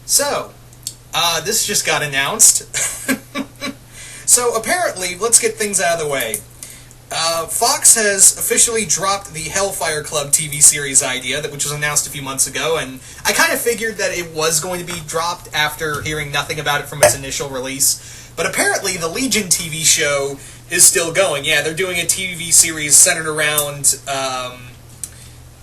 So, this just got announced. So, apparently, let's get things out of the way. Fox has officially dropped the Hellfire Club TV series idea, which was announced a few months ago, and I kind of figured that it was going to be dropped after hearing nothing about it from its initial release. But apparently, the Legion TV show is still going. Yeah, they're doing a TV series centered around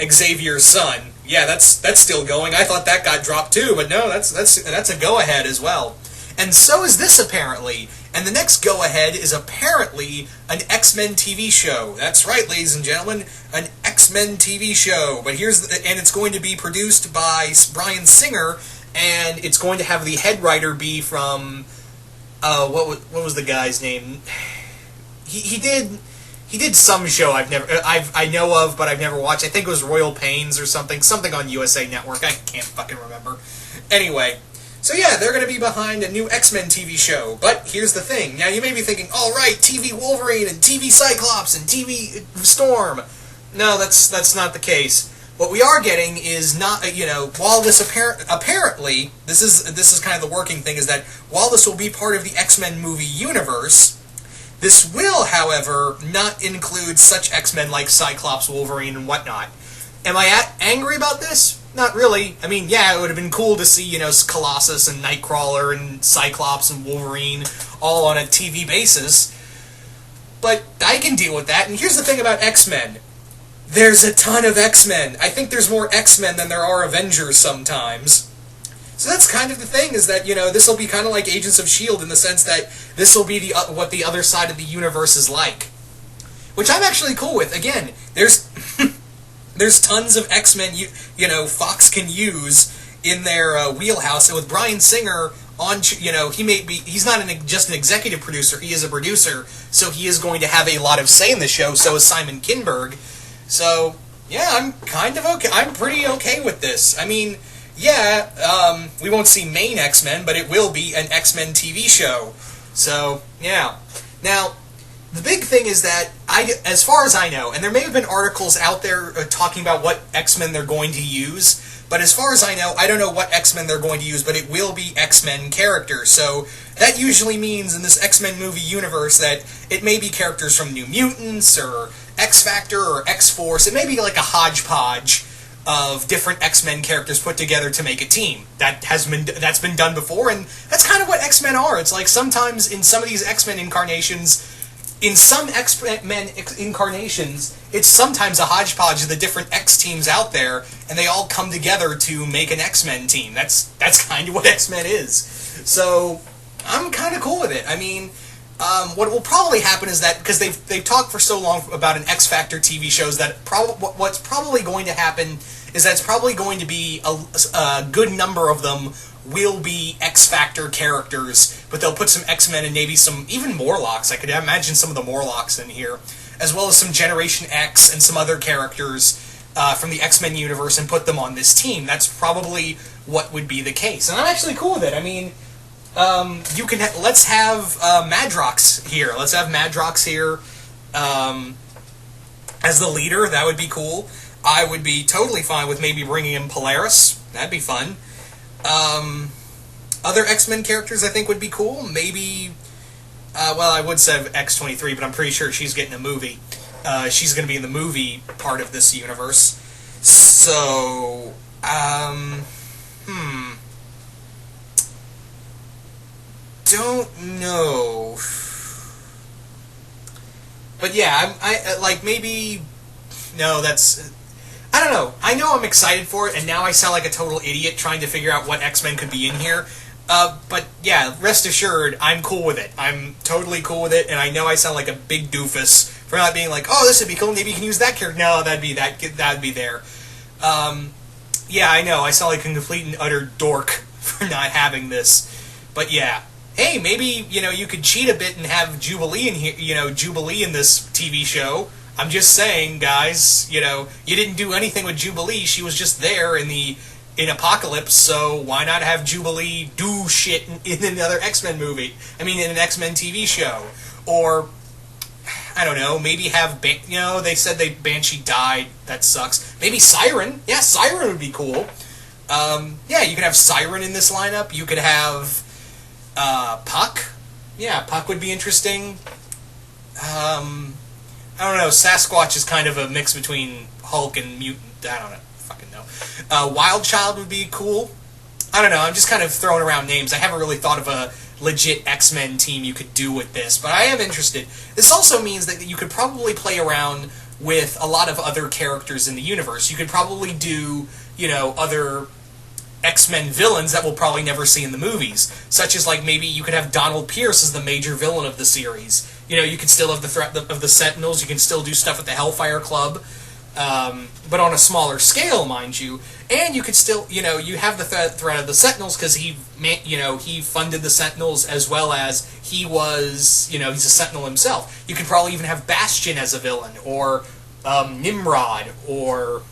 Xavier's son. Yeah, that's still going. I thought that got dropped too, but no, that's a go-ahead as well. And so is this, apparently. And the next go-ahead is apparently an X-Men TV show. That's right, ladies and gentlemen, an X-Men TV show. But and it's going to be produced by Bryan Singer, and it's going to have the head writer be from what was the guy's name? He did some show I know of, but I've never watched. I think it was Royal Pains or something on USA Network. I can't fucking remember. Anyway. So yeah, they're going to be behind a new X-Men TV show, but here's the thing. Now you may be thinking, all right, TV Wolverine and TV Cyclops and TV Storm. No, that's not the case. What we are getting is not, while this apparently, this is kind of the working thing, is that while this will be part of the X-Men movie universe, this will, however, not include such X-Men like Cyclops, Wolverine, and whatnot. Am I angry about this? Not really. I mean, yeah, it would have been cool to see, Colossus and Nightcrawler and Cyclops and Wolverine all on a TV basis. But I can deal with that. And here's the thing about X-Men. There's a ton of X-Men. I think there's more X-Men than there are Avengers sometimes. So that's kind of the thing, is that, this will be kind of like Agents of S.H.I.E.L.D. in the sense that this will be what the other side of the universe is like. Which I'm actually cool with. Again, there's tons of X-Men, Fox can use in their wheelhouse. And with Bryan Singer on, he's not just an executive producer, he is a producer, so he is going to have a lot of say in the show, so is Simon Kinberg. So, yeah, I'm kind of okay. I'm pretty okay with this. I mean, yeah, we won't see main X-Men, but it will be an X-Men TV show. So, yeah. Now, the big thing is that, as far as I know, and there may have been articles out there talking about what X-Men they're going to use, but as far as I know, I don't know what X-Men they're going to use, but it will be X-Men characters. So that usually means in this X-Men movie universe that it may be characters from New Mutants, or X-Factor, or X-Force. It may be like a hodgepodge of different X-Men characters put together to make a team. That's been done before, and that's kind of what X-Men are. It's like sometimes in some of these X-Men incarnations, in some X-Men incarnations, it's sometimes a hodgepodge of the different X teams out there, and they all come together to make an X-Men team. That's kind of what X-Men is. So, I'm kind of cool with it. I mean, what will probably happen is that, because they've talked for so long about an X-Factor TV shows, that what's probably going to happen is that it's probably going to be a good number of them will be X-Factor characters, but they'll put some X-Men and maybe some, even Morlocks. I could imagine some of the Morlocks in here, as well as some Generation X and some other characters from the X-Men universe, and put them on this team. That's probably what would be the case. And I'm actually cool with it. I mean, let's have Madrox here. Let's have Madrox here as the leader. That would be cool. I would be totally fine with maybe bringing in Polaris. That'd be fun. Other X-Men characters I think would be cool. Maybe, I would say X-23, but I'm pretty sure she's getting a movie. She's going to be in the movie part of this universe. So, don't know. But yeah, I don't know. I know I'm excited for it, and now I sound like a total idiot trying to figure out what X-Men could be in here. But yeah, rest assured, I'm cool with it. I'm totally cool with it, and I know I sound like a big doofus for not being like, oh, this would be cool, maybe you can use that character. No, that'd be there. Yeah, I know, I sound like a complete and utter dork for not having this. But yeah. Hey, maybe, you could cheat a bit and have Jubilee in here, Jubilee in this TV show. I'm just saying, guys, you didn't do anything with Jubilee. She was just there in Apocalypse, so why not have Jubilee do shit in another X-Men movie? I mean, in an X-Men TV show. Or, I don't know, maybe have, they said Banshee died. That sucks. Maybe Siren. Yeah, Siren would be cool. Yeah, you could have Siren in this lineup. You could have Puck. Yeah, Puck would be interesting. I don't know. Sasquatch is kind of a mix between Hulk and mutant. I don't know. Fucking know. Wild Child would be cool. I don't know. I'm just kind of throwing around names. I haven't really thought of a legit X-Men team you could do with this, but I am interested. This also means that you could probably play around with a lot of other characters in the universe. You could probably do, other X-Men villains that we'll probably never see in the movies, such as like maybe you could have Donald Pierce as the major villain of the series. You could still have the threat of the Sentinels. You can still do stuff with the Hellfire Club, but on a smaller scale, mind you. And you could still, you have the threat of the Sentinels because he funded the Sentinels as well as he was, he's a Sentinel himself. You could probably even have Bastion as a villain, or Nimrod, or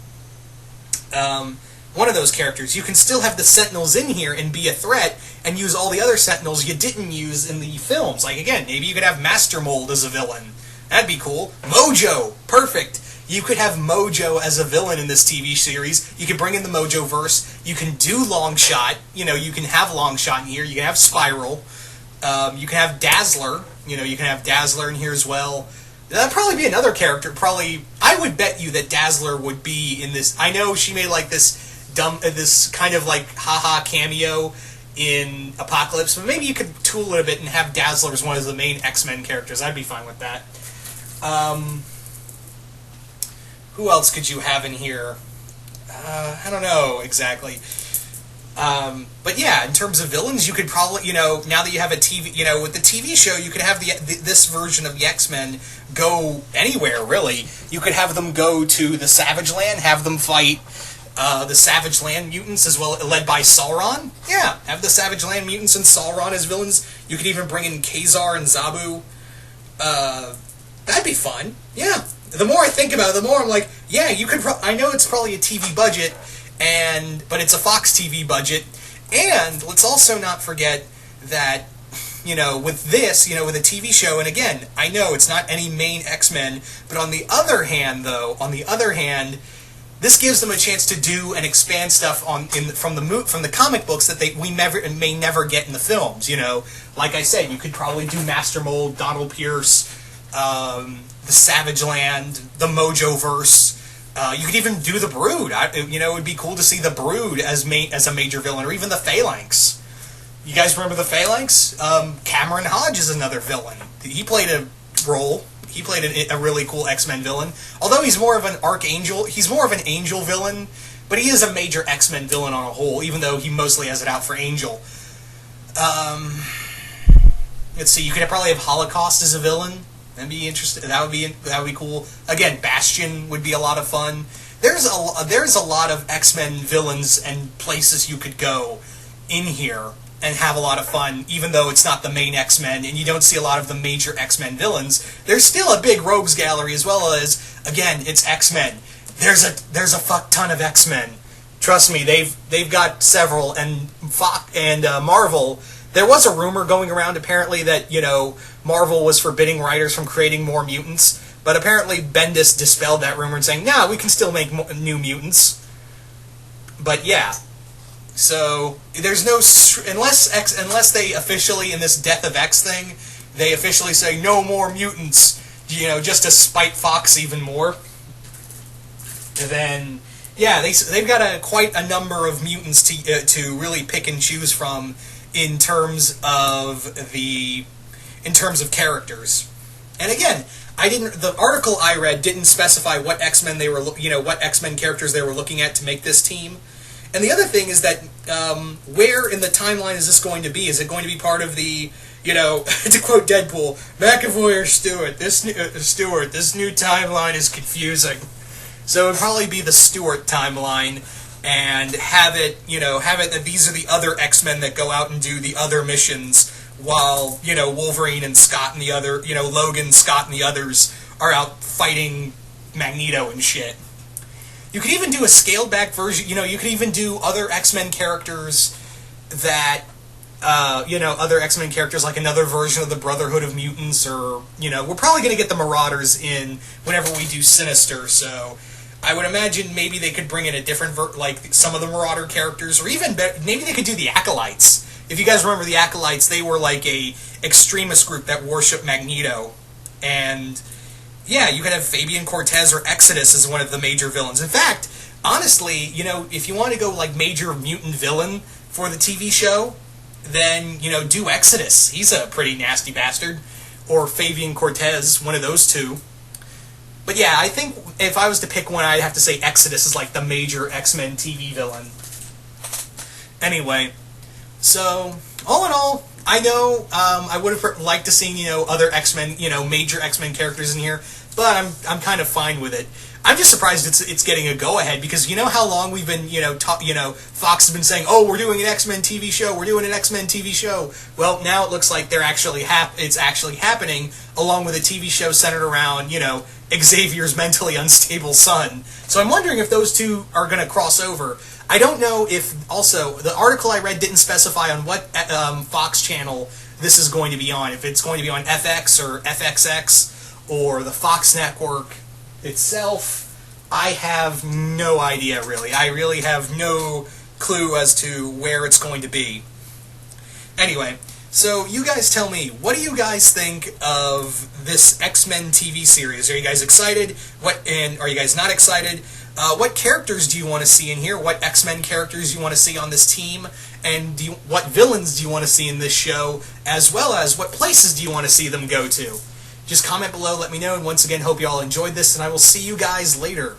one of those characters. You can still have the Sentinels in here and be a threat and use all the other Sentinels you didn't use in the films. Like, again, maybe you could have Master Mold as a villain. That'd be cool. Mojo! Perfect! You could have Mojo as a villain in this TV series. You could bring in the Mojo-verse. You can do Longshot. You can have Longshot in here. You can have Spiral. You can have Dazzler. You can have Dazzler in here as well. That'd probably be another character. I would bet you that Dazzler would be in this. I know she made like this kind of like haha cameo in Apocalypse, but maybe you could tool it a bit and have Dazzler as one of the main X-Men characters. I'd be fine with that. Who else could you have in here? I don't know exactly. But yeah, in terms of villains, you could probably, now that you have a TV, with the TV show, you could have this version of the X-Men go anywhere, really. You could have them go to the Savage Land, have them fight the Savage Land mutants as well, led by Sauron. Yeah, have the Savage Land mutants and Sauron as villains. You could even bring in Kazar and Zabu. That'd be fun. Yeah. The more I think about it, the more I'm like, yeah, you could. I know it's probably a TV budget, but it's a Fox TV budget. And let's also not forget that, with this, with a TV show, and again, I know it's not any main X-Men, but on the other hand, this gives them a chance to do and expand stuff from the comic books that we may never get in the films. Like I said, you could probably do Master Mold, Donald Pierce, the Savage Land, the Mojo-verse. You could even do the Brood. It would be cool to see the Brood as a major villain, or even the Phalanx. You guys remember the Phalanx? Cameron Hodge is another villain. He played a role. He played a really cool X-Men villain. Although he's more of an Archangel, he's more of an Angel villain, but he is a major X-Men villain on a whole, even though he mostly has it out for Angel. Let's see, you could probably have Holocaust as a villain. That'd be interesting. That would be cool. Again, Bastion would be a lot of fun. There's a lot of X-Men villains and places you could go in here and have a lot of fun, even though it's not the main X-Men and you don't see a lot of the major X-Men villains. There's still a big rogues gallery, as well as, again, it's X-Men. There's a fuck ton of X-Men. Trust me, they've got several, and Marvel. There was a rumor going around, apparently, that, Marvel was forbidding writers from creating more mutants, but apparently Bendis dispelled that rumor and saying, "No, we can still make new mutants." But yeah, so there's no unless they officially, in this Death of X thing, they officially say no more mutants, just to spite Fox even more. Then yeah, they've got quite a number of mutants to really pick and choose from in terms of characters. And again, the article I read didn't specify what X-Men what X-Men characters they were looking at to make this team. And the other thing is that where in the timeline is this going to be? Is it going to be part of the, to quote Deadpool, McAvoy or Stewart? This new timeline is confusing. So it would probably be the Stewart timeline, and have it that these are the other X-Men that go out and do the other missions, while, Wolverine and Scott and the other, Logan, Scott and the others are out fighting Magneto and shit. You could even do a scaled-back version, you could even do other X-Men characters that, other X-Men characters, like another version of the Brotherhood of Mutants, or, we're probably going to get the Marauders in whenever we do Sinister, so I would imagine maybe they could bring in a different, like some of the Marauder characters, or even maybe they could do the Acolytes. If you guys remember the Acolytes, they were like a extremist group that worshipped Magneto, and yeah, you could have Fabian Cortez or Exodus as one of the major villains. In fact, honestly, you know, if you want to go like major mutant villain for the TV show, then, you know, do Exodus. He's a pretty nasty bastard. Or Fabian Cortez, one of those two. But yeah, I think if I was to pick one, I'd have to say Exodus is like the major X-Men TV villain. Anyway, so all in all, I know I would have liked to see, you know, other X-Men, you know, major X-Men characters in here, but I'm kind of fine with it. I'm just surprised it's getting a go-ahead, because you know how long we've been, you know, Fox has been saying, oh, we're doing an X-Men TV show, we're doing an X-Men TV show. Well, now it looks like they're actually it's actually happening, along with a TV show centered around, you know, Xavier's mentally unstable son. So I'm wondering if those two are going to cross over. I don't know if, also, the article I read didn't specify on what Fox channel this is going to be on, if it's going to be on FX or FXX or the Fox network itself. I have no idea, really. I really have no clue as to where it's going to be. Anyway, so you guys tell me, what do you guys think of this X-Men TV series? Are you guys excited? And are you guys not excited? What characters do you want to see in here? What X-Men characters do you want to see on this team? And what villains do you want to see in this show? As well as, what places do you want to see them go to? Just comment below, let me know, and once again, hope you all enjoyed this, and I will see you guys later.